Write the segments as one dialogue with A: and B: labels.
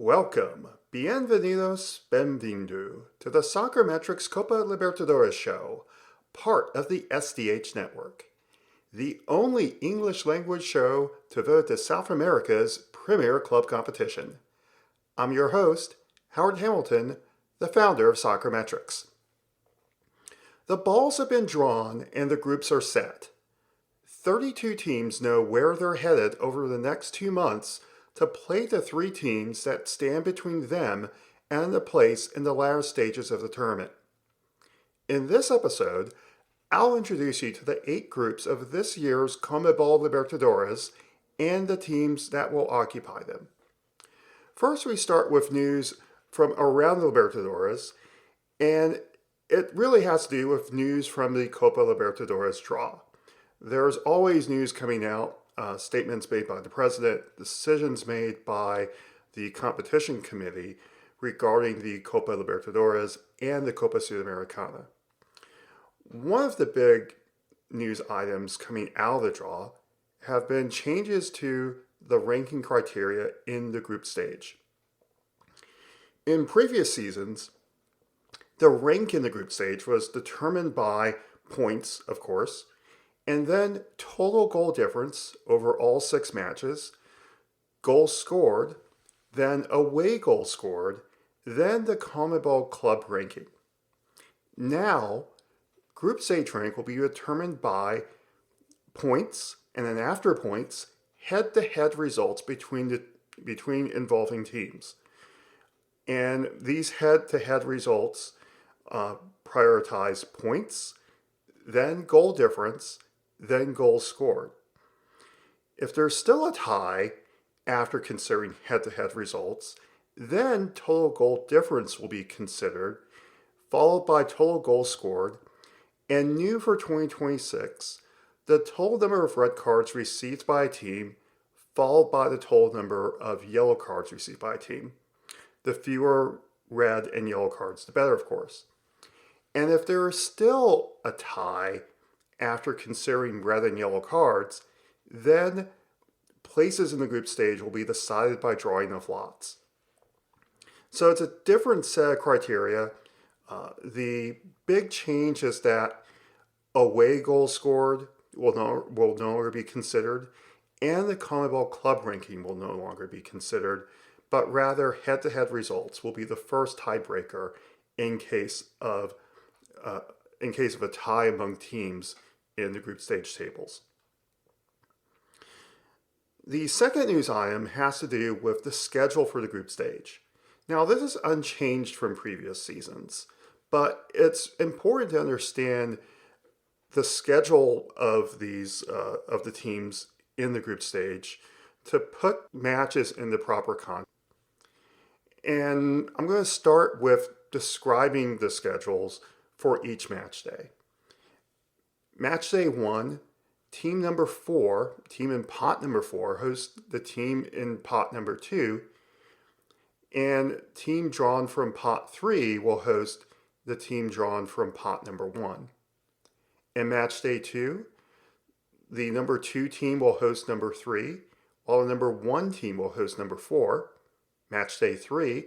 A: Welcome, bienvenidos, benvindo, to the Soccermetrics Copa Libertadores show, part of the SDH network, the only English language show to vote to South America's premier club competition. I'm your host, Howard Hamilton, the founder of Soccermetrics. The balls have been drawn and the groups are set. 32 teams know where they're headed over the next 2 months to play the 3 teams that stand between them and a place in the latter stages of the tournament. In this episode, I'll introduce you to the 8 groups of this year's CONMEBOL Libertadores and the teams that will occupy them. First, we start with news from around the Libertadores, and it really has to do with news from the Copa Libertadores draw. There's always news coming out, statements made by the president, decisions made by the competition committee regarding the Copa Libertadores and the Copa Sudamericana. One of the big news items coming out of the draw have been changes to the ranking criteria in the group stage. In previous seasons, the rank in the group stage was determined by points, of course, and then total goal difference over all 6 matches, goals scored, then away goals scored, then the CONMEBOL club ranking. Now, group stage rank will be determined by points, and then after points, head-to-head results between involving teams. And these head-to-head results prioritize points, then goal difference, then goals scored. If there's still a tie after considering head-to-head results, then total goal difference will be considered, followed by total goals scored, and new for 2026, the total number of red cards received by a team, followed by the total number of yellow cards received by a team. The fewer red and yellow cards, the better, of course. And if there is still a tie after considering red and yellow cards, then places in the group stage will be decided by drawing of lots. So it's a different set of criteria. The big change is that away goals scored will no longer be considered, and the CONMEBOL club ranking will no longer be considered, but rather head-to-head results will be the first tiebreaker in case of a tie among teams in the group stage tables. The second news item has to do with the schedule for the group stage. Now, this is unchanged from previous seasons, but it's important to understand the schedule of the teams in the group stage to put matches in the proper context. And I'm going to start with describing the schedules for each match day. Match day 1, team number 4, team in pot number 4, hosts the team in pot number 2, and team drawn from pot 3 will host the team drawn from pot number 1. In match day 2, the number 2 team will host number 3, while the number 1 team will host number 4. Match day 3,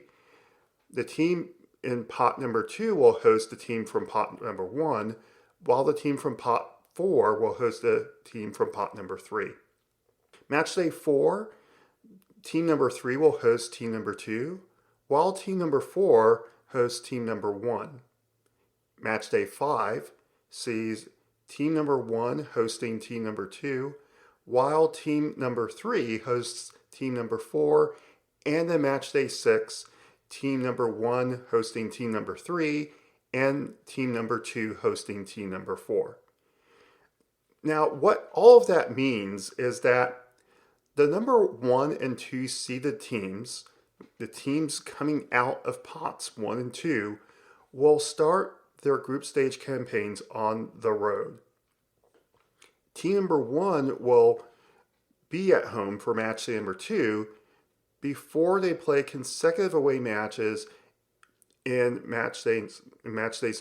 A: the team in pot number 2 will host the team from pot number 1, while the team from pot 4 will host the team from pot number 3. Match day 4, team number 3 will host team number 2, while team number 4 hosts team number 1. Match day 5 sees team number 1 hosting team number 2, while team number 3 hosts team number 4, and then match day 6, team number 1 hosting team number 3, and team number 2 hosting team number 4. Now, what all of that means is that the number 1 and 2 seeded teams, the teams coming out of pots 1 and 2, will start their group stage campaigns on the road. Team number 1 will be at home for match day number 2 before they play consecutive away matches in match days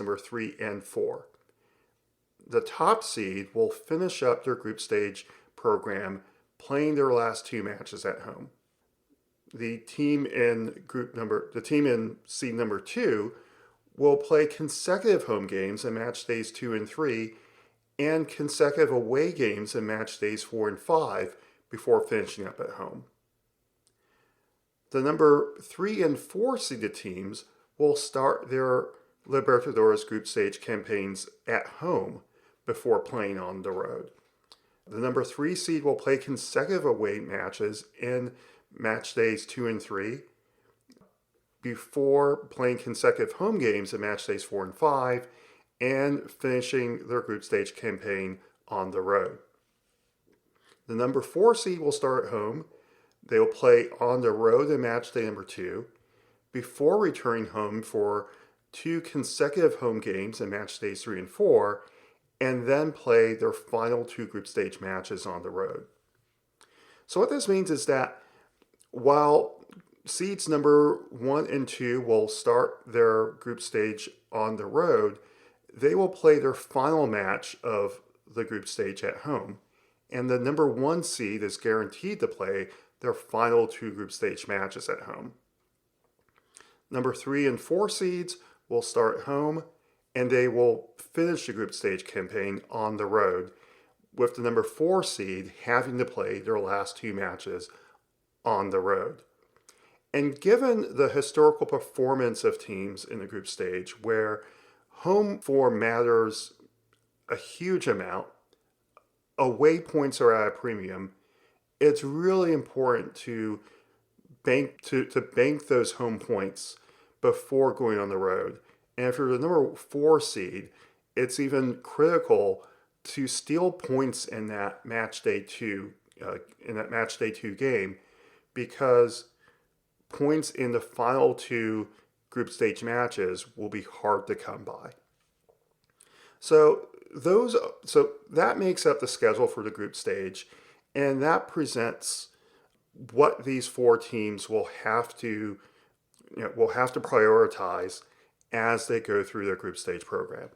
A: number 3 and 4. The top seed will finish up their group stage program playing their last 2 matches at home. the team in seed number 2 will play consecutive home games in match days 2 and 3 and consecutive away games in match days 4 and 5 before finishing up at home. The number 3 and 4 seeded teams will start their Libertadores group stage campaigns at home before playing on the road. The number 3 seed will play consecutive away matches in match days 2 and 3 before playing consecutive home games in match days 4 and 5 and finishing their group stage campaign on the road. The number 4 seed will start at home. They will play on the road in match day number 2 before returning home for 2 consecutive home games in match days 3 and 4, and then play their final 2 group stage matches on the road. So what this means is that while seeds number 1 and 2 will start their group stage on the road, they will play their final match of the group stage at home. And the number 1 seed is guaranteed to play their final 2 group stage matches at home. Number 3 and 4 seeds will start at home, and they will finish the group stage campaign on the road, with the number 4 seed having to play their last 2 matches on the road. And given the historical performance of teams in the group stage, where home form matters a huge amount, away points are at a premium, it's really important to bank those home points before going on the road. And if you're the number 4 seed, it's even critical to steal points in that match day 2 game, because points in the final 2 group stage matches will be hard to come by. So that makes up the schedule for the group stage, and that presents what these 4 teams will have to prioritize as they go through their group stage program.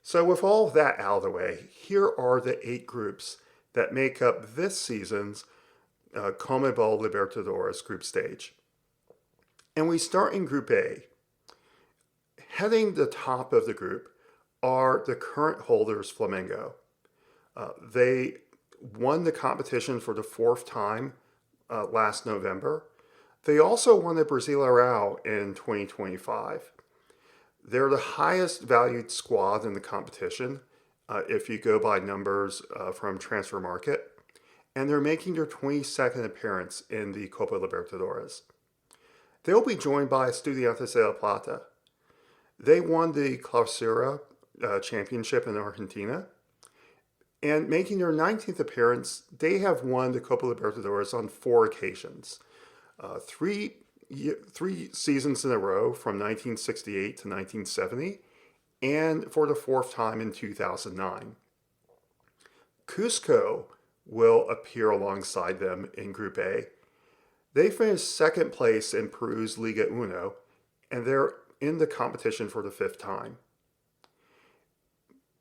A: So with all of that out of the way, here are the 8 groups that make up this season's CONMEBOL Libertadores group stage. And we start in Group A. Heading the top of the group are the current holders, Flamengo. They won the competition for the 4th time last November. They also won the Brasileirão in 2025. They're the highest valued squad in the competition, if you go by numbers from Transfer Market, and they're making their 22nd appearance in the Copa Libertadores. They'll be joined by Estudiantes de La Plata. They won the Clausura championship in Argentina, and making their 19th appearance, they have won the Copa Libertadores on 4 occasions. 3 seasons in a row from 1968 to 1970, and for the 4th time in 2009. Cusco will appear alongside them in Group A. They finished 2nd place in Peru's Liga Uno, and they're in the competition for the 5th time.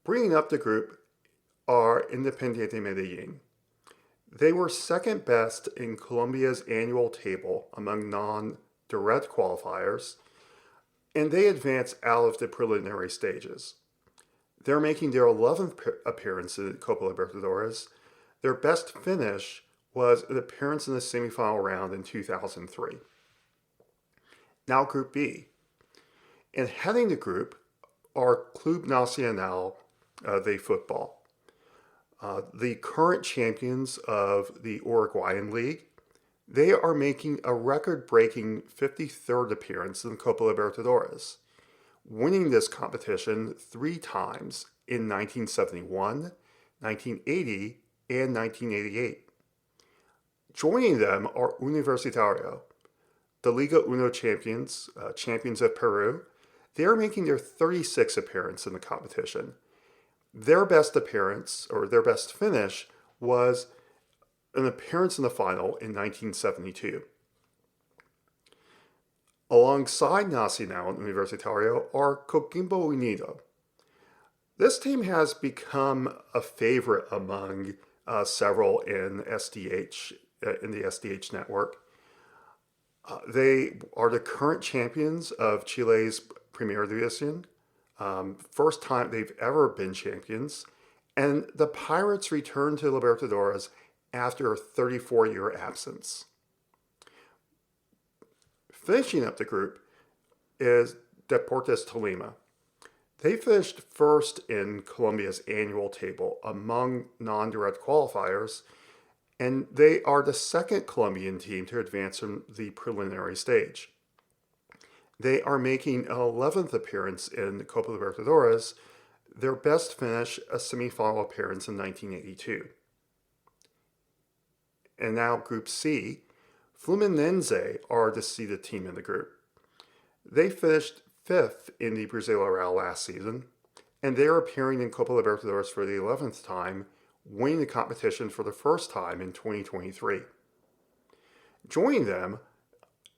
A: Bringing up the group are Independiente Medellin. They were 2nd best in Colombia's annual table among non-direct qualifiers, and they advanced out of the preliminary stages. They're making their 11th appearance in the Copa Libertadores. Their best finish was an appearance in the semifinal round in 2003. Now Group B. And heading the group are Club Nacional de Football. The current champions of the Uruguayan League. They are making a record-breaking 53rd appearance in the Copa Libertadores, winning this competition 3 times in 1971, 1980, and 1988. Joining them are Universitario, the Liga Uno champions, champions of Peru. They are making their 36th appearance in the competition. Their best appearance, or their best finish, was an appearance in the final in 1972. Alongside Nacional and Universitario are Coquimbo Unido. This team has become a favorite among several in the SDH network. They are the current champions of Chile's Primera División. First time they've ever been champions. And the Pirates returned to Libertadores after a 34-year absence. Finishing up the group is Deportes Tolima. They finished first in Colombia's annual table among non-direct qualifiers, and they are the second Colombian team to advance from the preliminary stage. They are making an 11th appearance in Copa Libertadores, their best finish a semifinal appearance in 1982. And now Group C, Fluminense are the seeded team in the group. They finished fifth in the Brasileirão last season, and they are appearing in Copa Libertadores for the 11th time, winning the competition for the first time in 2023. Joining them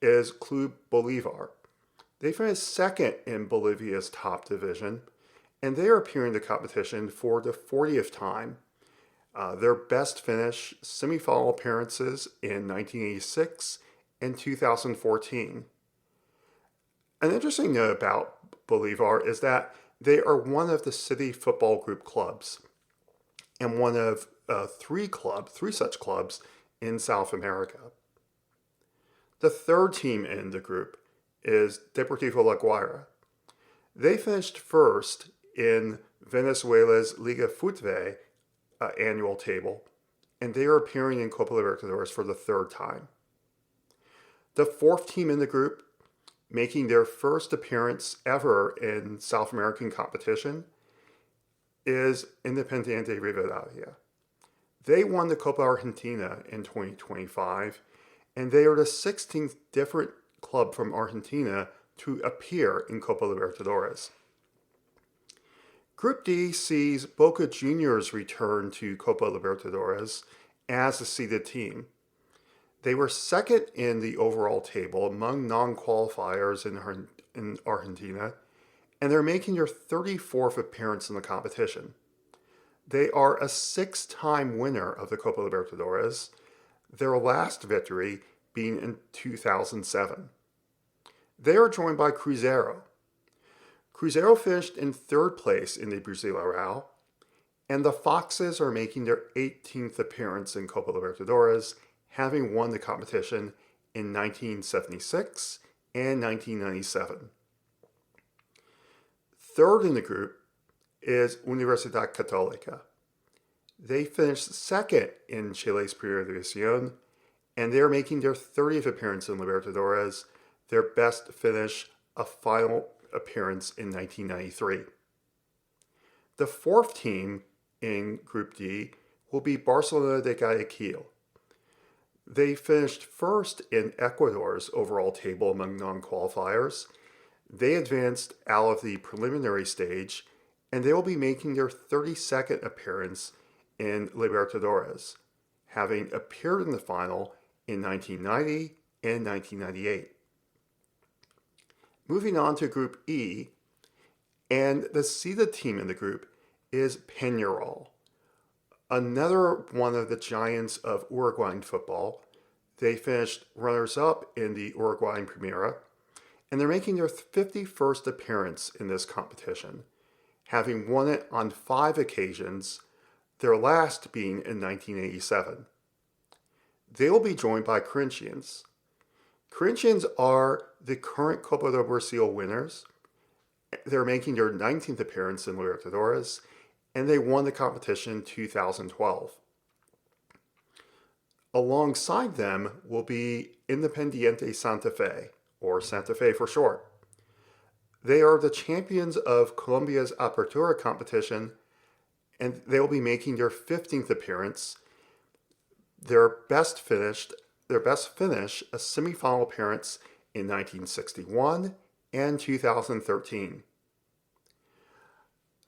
A: is Club Bolivar. They finished second in Bolivia's top division, and they are appearing in the competition for the 40th time. Their best finish, semifinal appearances in 1986 and 2014. An interesting note about Bolivar is that they are one of the City Football Group clubs and one of three such clubs in South America. The third team in the group is Deportivo La Guaira. They finished first in Venezuela's Liga Futve annual table, and they are appearing in Copa Libertadores for the third time. The fourth team in the group, making their first appearance ever in South American competition, is Independiente Rivadavia. They won the Copa Argentina in 2025, and they are the 16th different club from Argentina to appear in Copa Libertadores. Group D sees Boca Juniors return to Copa Libertadores as a seeded team. They were second in the overall table among non-qualifiers in Argentina, and they're making their 34th appearance in the competition. They are a 6-time winner of the Copa Libertadores, their last victory being in 2007. They are joined by Cruzeiro. Cruzeiro finished in third place in the Brasileirão, and the Foxes are making their 18th appearance in Copa Libertadores, having won the competition in 1976 and 1997. Third in the group is Universidad Católica. They finished second in Chile's Primera División, and they are making their 30th appearance in Libertadores, their best finish a final appearance in 1993. The fourth team in Group D will be Barcelona de Guayaquil. They finished first in Ecuador's overall table among non-qualifiers. They advanced out of the preliminary stage, and they will be making their 32nd appearance in Libertadores, having appeared in the final in 1990 and 1998. Moving on to Group E, and the seeded team in the group is Peñarol, another one of the giants of Uruguayan football. They finished runners-up in the Uruguayan Primera, and they're making their 51st appearance in this competition, having won it on 5 occasions, their last being in 1987. They will be joined by Corinthians. Corinthians are the current Copa do Brasil winners. They're making their 19th appearance in Libertadores, and they won the competition in 2012. Alongside them will be Independiente Santa Fe, or Santa Fe for short. They are the champions of Colombia's Apertura competition, and they will be making their 15th appearance. Their best finish, a semifinal appearance in 1961 and 2013.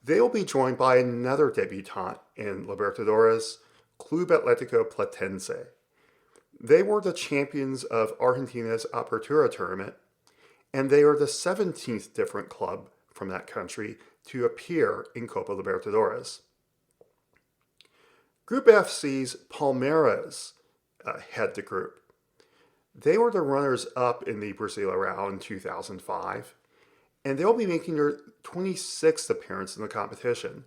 A: They will be joined by another debutante in Libertadores, Club Atlético Platense. They were the champions of Argentina's Apertura tournament, and they are the 17th different club from that country to appear in Copa Libertadores. Group F sees Palmeiras head the group. They were the runners-up in the Brasileirão in 2005, and they'll be making their 26th appearance in the competition.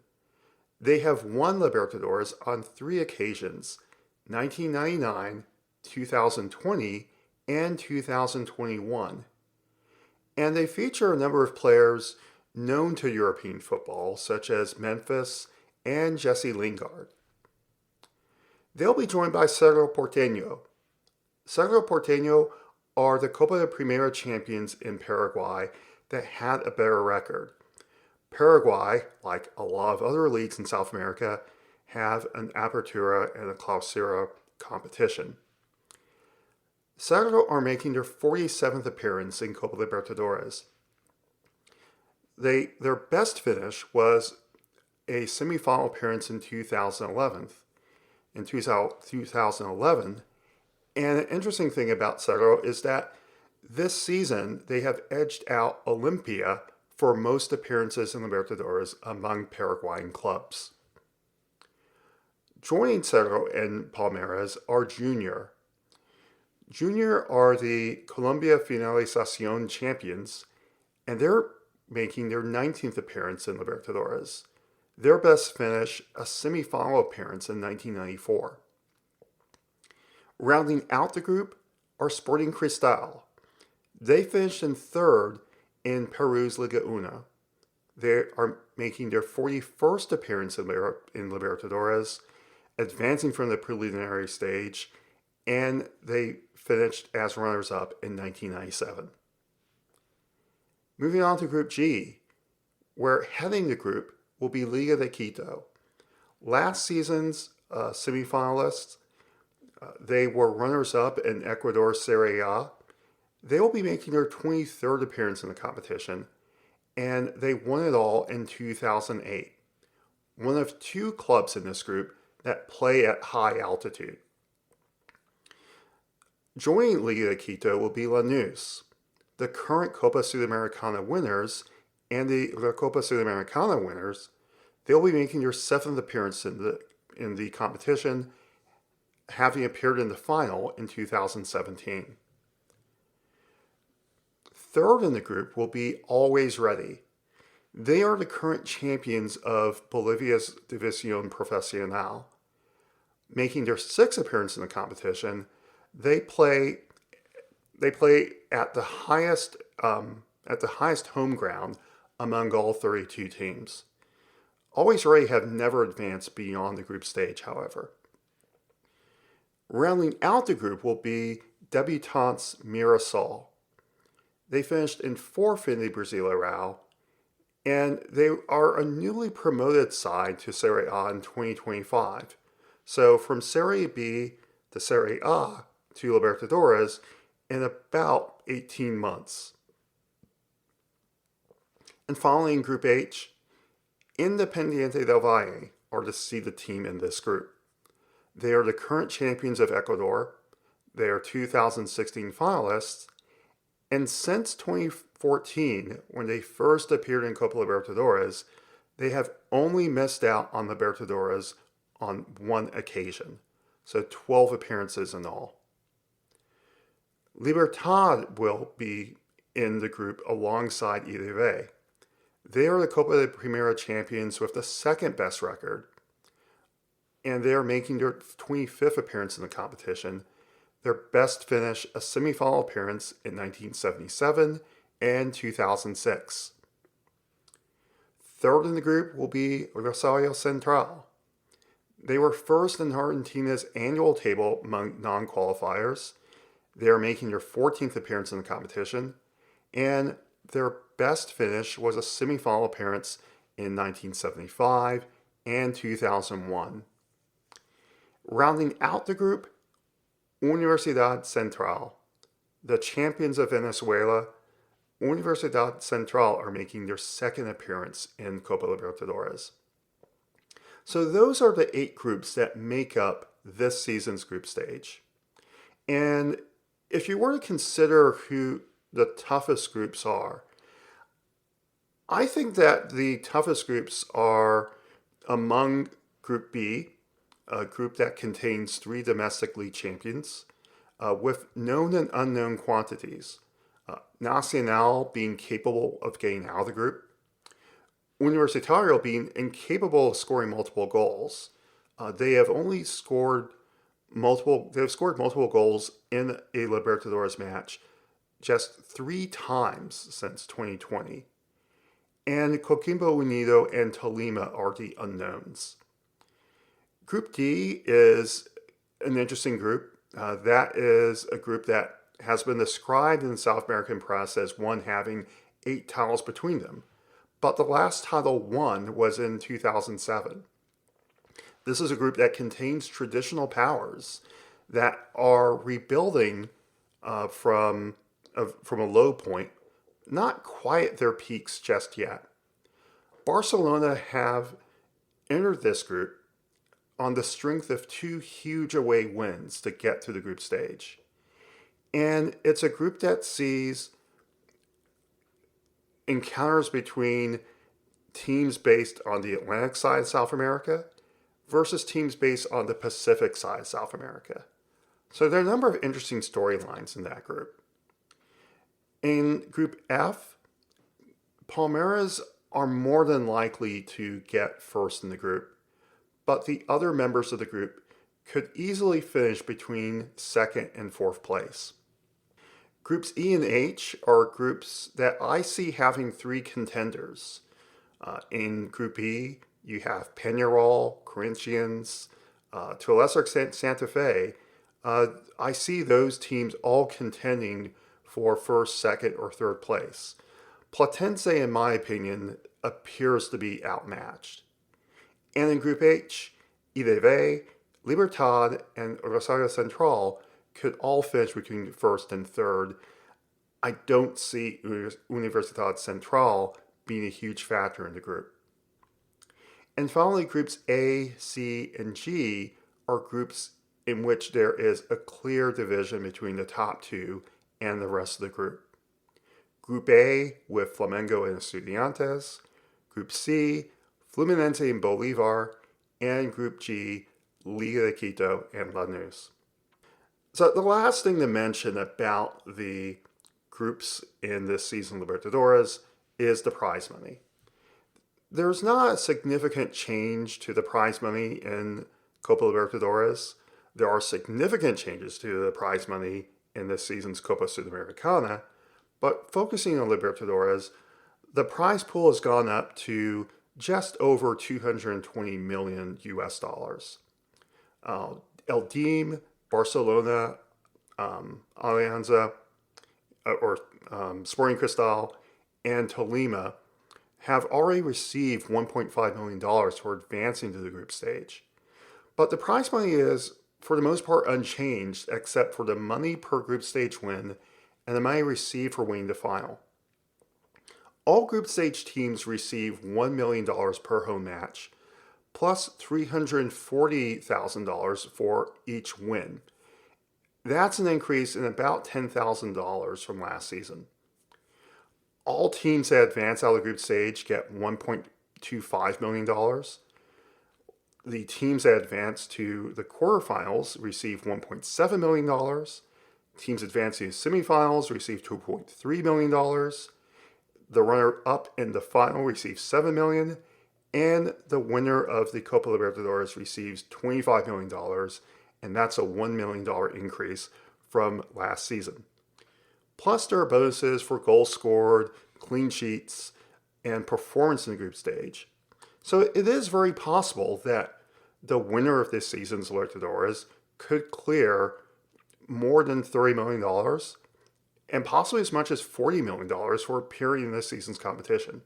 A: They have won Libertadores on 3 occasions: 1999, 2020, and 2021. And they feature a number of players known to European football, such as Memphis and Jesse Lingard. They'll be joined by Cerro Porteño. Cerro Porteño are the Copa de Primera champions in Paraguay that had a better record. Paraguay, like a lot of other leagues in South America, have an Apertura and a Clausura competition. Cerro are making their 47th appearance in Copa Libertadores. Their best finish was a semifinal appearance in 2011. And an interesting thing about Cerro is that this season they have edged out Olimpia for most appearances in Libertadores among Paraguayan clubs. Joining Cerro and Palmeiras are Junior. Junior are the Colombia Finalización champions, and they're making their 19th appearance in Libertadores. Their best finish, a semifinal appearance in 1994. Rounding out the group are Sporting Cristal. They finished in 3rd in Peru's Liga Una. They are making their 41st appearance in Libertadores, advancing from the preliminary stage, and they finished as runners-up in 1997. Moving on to Group G, where heading the group will be Liga de Quito. Last season's semifinalists, they were runners-up in Ecuador's Serie A. They will be making their 23rd appearance in the competition, and they won it all in 2008. One of 2 clubs in this group that play at high altitude. Joining Liga de Quito will be Lanús, the current Copa Sudamericana winners, and the Copa Sudamericana winners. They'll be making their 7th appearance in the competition, having appeared in the final in 2017. Third in the group will be Always Ready. They are the current champions of Bolivia's División Profesional. Making their 6th appearance in the competition, they play at the highest home ground among all 32 teams. Always Ready have never advanced beyond the group stage, however. Rounding out the group will be Debutantes Mirassol. They finished in 4th in the Brasileirão, and they are a newly promoted side to Serie A in 2025. So from Serie B to Serie A to Libertadores in about 18 months. And following Group H, Independiente del Valle are the seeded team in this group. They are the current champions of Ecuador. They are 2016 finalists. And since 2014, when they first appeared in Copa Libertadores, they have only missed out on Libertadores on 1 occasion. So 12 appearances in all. Libertad will be in the group alongside IDV. They are the Copa de Primera champions with the 2nd best record, and they are making their 25th appearance in the competition. Their best finish, a semifinal appearance in 1977 and 2006. Third in the group will be Rosario Central. They were first in Argentina's annual table among non-qualifiers. They are making their 14th appearance in the competition, and their best finish was a semifinal appearance in 1975 and 2001. Rounding out the group, Universidad Central. The champions of Venezuela, Universidad Central, are making their 2nd appearance in Copa Libertadores. So those are the 8 groups that make up this season's group stage. And if you were to consider who the toughest groups are, I think that the toughest groups are among Group B, a group that contains 3 domestic league champions, with known and unknown quantities. Nacional being capable of getting out of the group, Universitario being incapable of scoring multiple goals. They have only scored multiple goals in a Libertadores match just 3 times since 2020. And Coquimbo Unido and Tolima are the unknowns. Group D is an interesting group. That is a group that has been described in the South American press as one having 8 titles between them. But the last title won was in 2007. This is a group that contains traditional powers that are rebuilding from a low point, not quite at their peaks just yet. Barcelona have entered this group on the strength of 2 huge away wins to get to the group stage. And it's a group that sees encounters between teams based on the Atlantic side of South America versus teams based on the Pacific side of South America. So there are a number of interesting storylines in that group. In Group F, Palmeiras are more than likely to get first in the group, but the other members of the group could easily finish between second and fourth place. Groups E and H are groups that I see having 3 contenders. In Group E, you have Peñarol, Corinthians, to a lesser extent Santa Fe. I see those teams all contending for first, second, or third place. Platense, in my opinion, appears to be outmatched. And in Group H, IDV, Libertad, and Rosario Central could all finish between first and third. I don't see Universidad Central being a huge factor in the group. And finally, groups A, C, and G are groups in which there is a clear division between the top 2 and the rest of the group. Group A with Flamengo and Estudiantes, Group C, Fluminense and Bolivar, and Group G, Liga de Quito and Lanús. So the last thing to mention about the groups in this season Libertadores is the prize money. There's not a significant change to the prize money in Copa Libertadores. There are significant changes to the prize money in this season's Copa Sudamericana, but focusing on Libertadores, the prize pool has gone up to just over 220 million US dollars. El Dim, Barcelona, Alianza, Sporting Cristal, and Tolima have already received $1.5 million for advancing to the group stage. But the prize money is, for the most part, unchanged, except for the money per group stage win and the money received for winning the final. All group stage teams receive $1 million per home match, plus $340,000 for each win. That's an increase in about $10,000 from last season. All teams that advance out of the group stage get $1.25 million. The teams that advance to the quarterfinals receive $1.7 million. Teams advancing to semifinals receive $2.3 million. The runner-up in the final receives $7 million. And the winner of the Copa Libertadores receives $25 million. And that's a $1 million increase from last season. Plus, there are bonuses for goals scored, clean sheets, and performance in the group stage. So it is very possible that the winner of this season's Libertadores could clear more than $30 million and possibly as much as $40 million for appearing in this season's competition.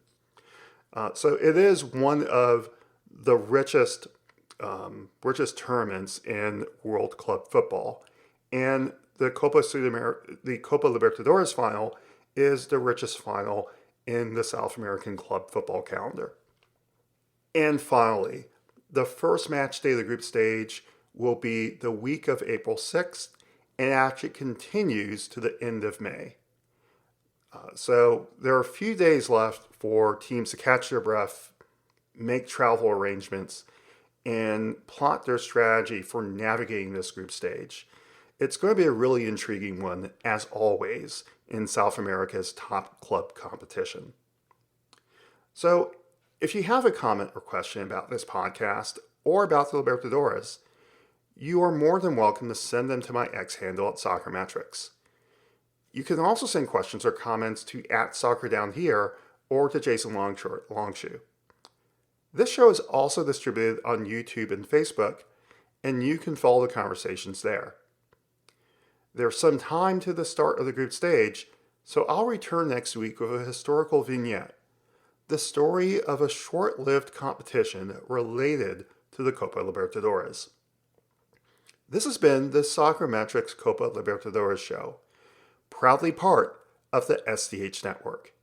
A: So it is one of the richest tournaments in world club football. And the Copa Libertadores final is the richest final in the South American club football calendar. And finally, the first match day of the group stage will be the week of April 6th and actually continues to the end of May. So there are a few days left for teams to catch their breath, make travel arrangements, and plot their strategy for navigating this group stage. It's going to be a really intriguing one, as always, in South America's top club competition. So, if you have a comment or question about this podcast or about the Libertadores, you are more than welcome to send them to my X handle at Soccermetrics. You can also send questions or comments to @SoccerDownHere or to Jason Longshoe. This show is also distributed on YouTube and Facebook, and you can follow the conversations there. There's some time to the start of the group stage, so I'll return next week with a historical vignette, the story of a short-lived competition related to the Copa Libertadores. This has been the Soccermetrics Copa Libertadores show, proudly part of the SDH network.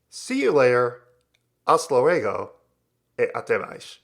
A: See you later. Hasta luego. E até mais.